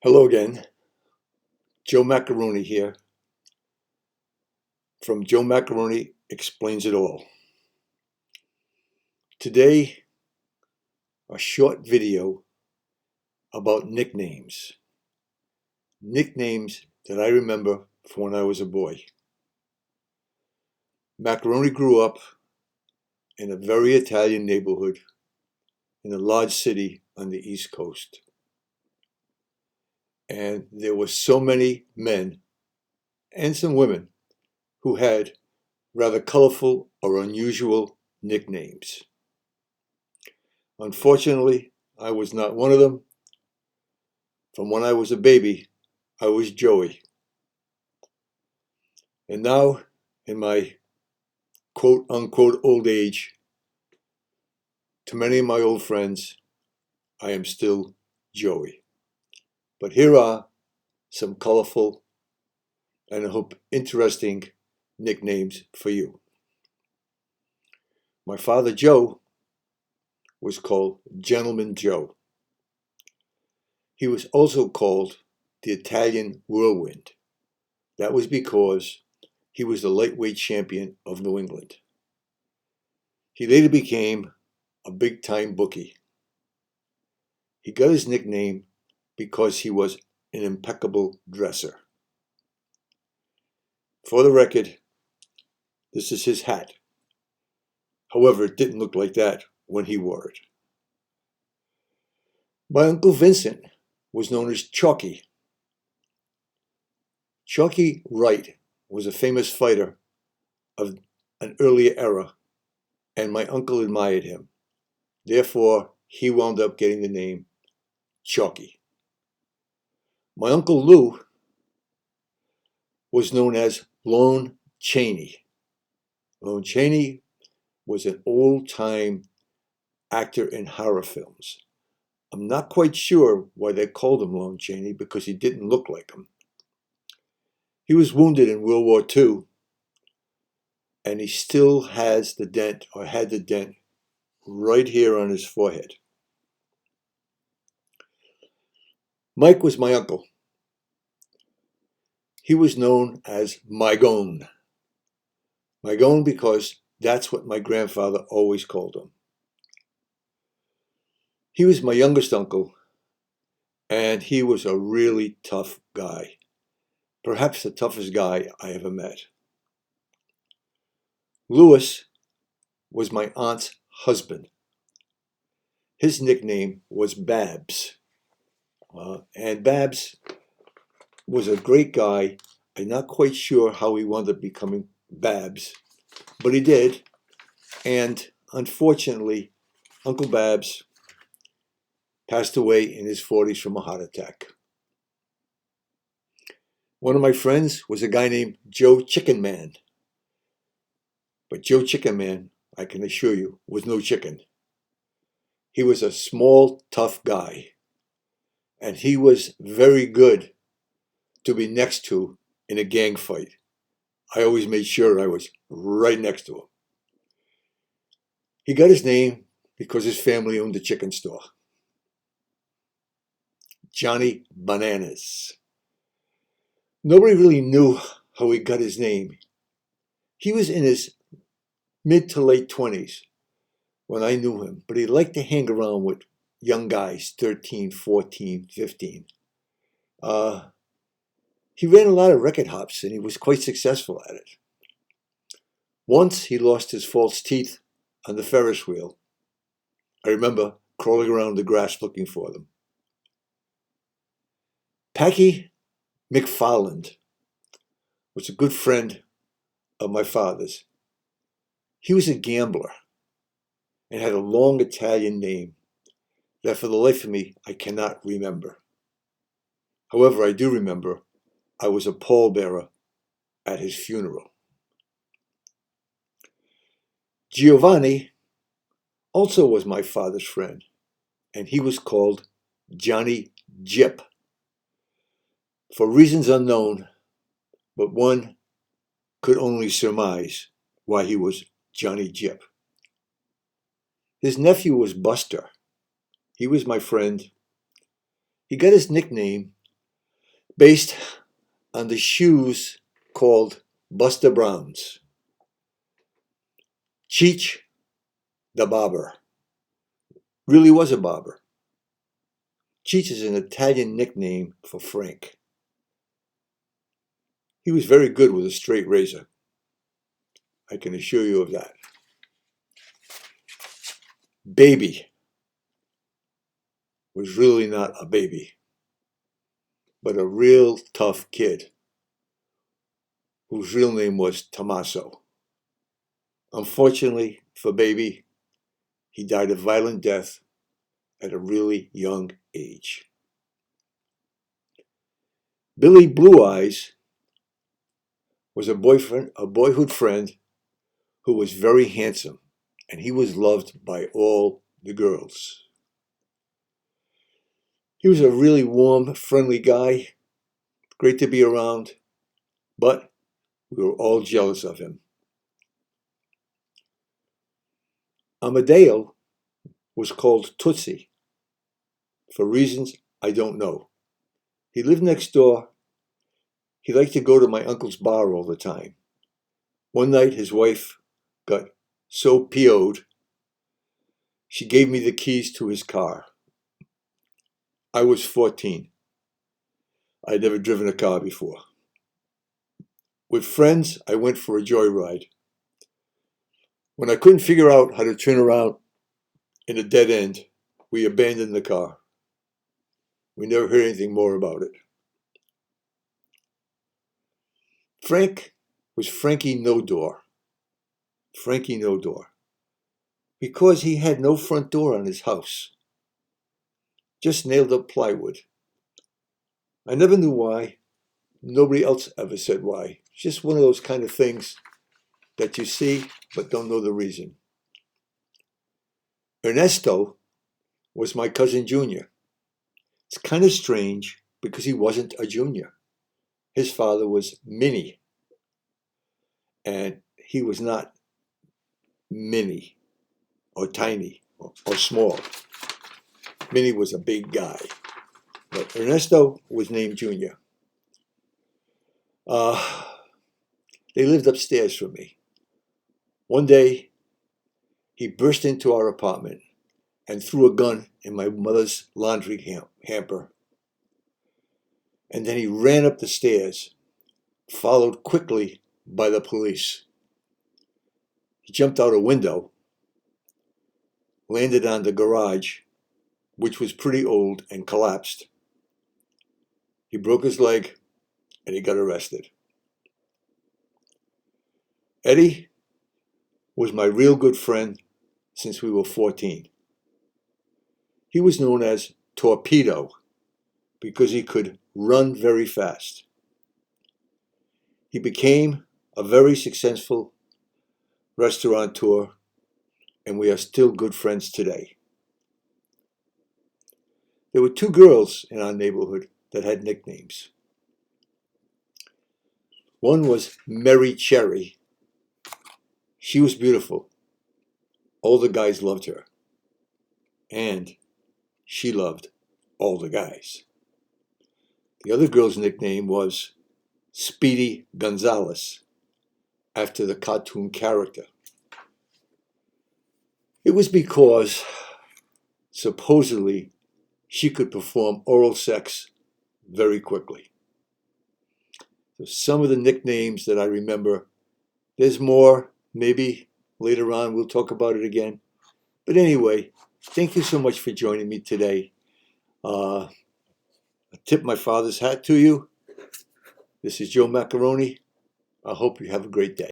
Hello again, Joe Macaroni here from Joe Macaroni Explains It All. Today, a short video about nicknames. Nicknames that I remember from when I was a boy. Macaroni grew up in a very Italian neighborhood in a large city on the East Coast. And there were so many men and some women who had rather colorful or unusual nicknames. Unfortunately, I was not one of them. From when I was a baby, I was Joey. And now, in my quote unquote old age, to many of my old friends, I am still Joey. But here are some colorful and I hope interesting nicknames for you. My father Joe was called Gentleman Joe. He was also called the Italian Whirlwind. That was because he was the lightweight champion of New England. He later became a big-time bookie. He got his nickname because he was an impeccable dresser. For the record, this is his hat. However, it didn't look like that when he wore it. My Uncle Vincent was known as Chalky. Chalky Wright was a famous fighter of an earlier era, and my uncle admired him. Therefore, he wound up getting the name Chalky. My Uncle Lou was known as Lon Chaney. Lon Chaney was an old-time actor in horror films. I'm not quite sure why they called him Lon Chaney because he didn't look like him. He was wounded in World War II, and he still has the dent, or had the dent, right here on his forehead. Mike was my uncle. He was known as Mygone. Mygone because that's what my grandfather always called him. He was my youngest uncle, and he was a really tough guy. Perhaps the toughest guy I ever met. Louis was my aunt's husband. His nickname was Babs. And Babs was a great guy. I'm not quite sure how he wound up becoming Babs, but he did. And unfortunately, Uncle Babs passed away in his 40s from a heart attack. One of my friends was a guy named Joe Chicken Man. But Joe Chicken Man, I can assure you, was no chicken. He was a small, tough guy. And he was very good to be next to in a gang fight. I always made sure I was right next to him. He got his name because his family owned a chicken store. Johnny Bananas. Nobody really knew how he got his name. He was in his mid to late 20s when I knew him, but he liked to hang around with young guys, 13, 14, 15. He ran a lot of record hops and he was quite successful at it. Once he lost his false teeth on the Ferris wheel. I remember crawling around the grass looking for them. Packy McFarland was a good friend of my father's. He was a gambler and had a long Italian name that for the life of me I cannot remember. However, I do remember I was a pallbearer at his funeral. Giovanni also was my father's friend, and he was called Johnny Jip. For reasons unknown, but one could only surmise why he was Johnny Jip. His nephew was Buster. He was my friend. He got his nickname based on the shoes called Buster Brown's. Cheech the Barber really was a barber. Cheech is an Italian nickname for Frank. He was very good with a straight razor. I can assure you of that. Baby was really not a baby, but a real tough kid whose real name was Tommaso. Unfortunately for Baby, he died a violent death at a really young age. Billy Blue Eyes was a boyhood friend who was very handsome, and he was loved by all the girls. He was a really warm, friendly guy, great to be around, but we were all jealous of him. Amadeo was called Tootsie for reasons I don't know. He lived next door. He liked to go to my uncle's bar all the time. One night his wife got so PO'd, she gave me the keys to his car. I was 14. I'd never driven a car before. With friends, I went for a joyride. When I couldn't figure out how to turn around in a dead end, we abandoned the car. We never heard anything more about it. Frank was Frankie No Door. Frankie No Door. Because he had no front door on his house. Just nailed up plywood. I never knew why. Nobody else ever said why. It's just one of those kind of things that you see but don't know the reason. Ernesto was my cousin Junior. It's kind of strange because he wasn't a junior. His father was Mini, and he was not mini or tiny or small. Mini was a big guy, but Ernesto was named Junior. They lived upstairs from me. One day, he burst into our apartment and threw a gun in my mother's laundry hamper. And then he ran up the stairs, followed quickly by the police. He jumped out a window, landed on the garage, which was pretty old, and collapsed. He broke his leg, and he got arrested. Eddie was my real good friend since we were 14. He was known as Torpedo because he could run very fast. He became a very successful restaurateur, and we are still good friends today. There were two girls in our neighborhood that had nicknames. One was Mary Cherry. She was beautiful. All the guys loved her. And she loved all the guys. The other girl's nickname was Speedy Gonzales, after the cartoon character. It was because, supposedly, she could perform oral sex very quickly. So some of the nicknames that I remember, there's more, maybe later on we'll talk about it again. But anyway, thank you so much for joining me today. I tip my father's hat to you. This is Joe Macaroni. I hope you have a great day.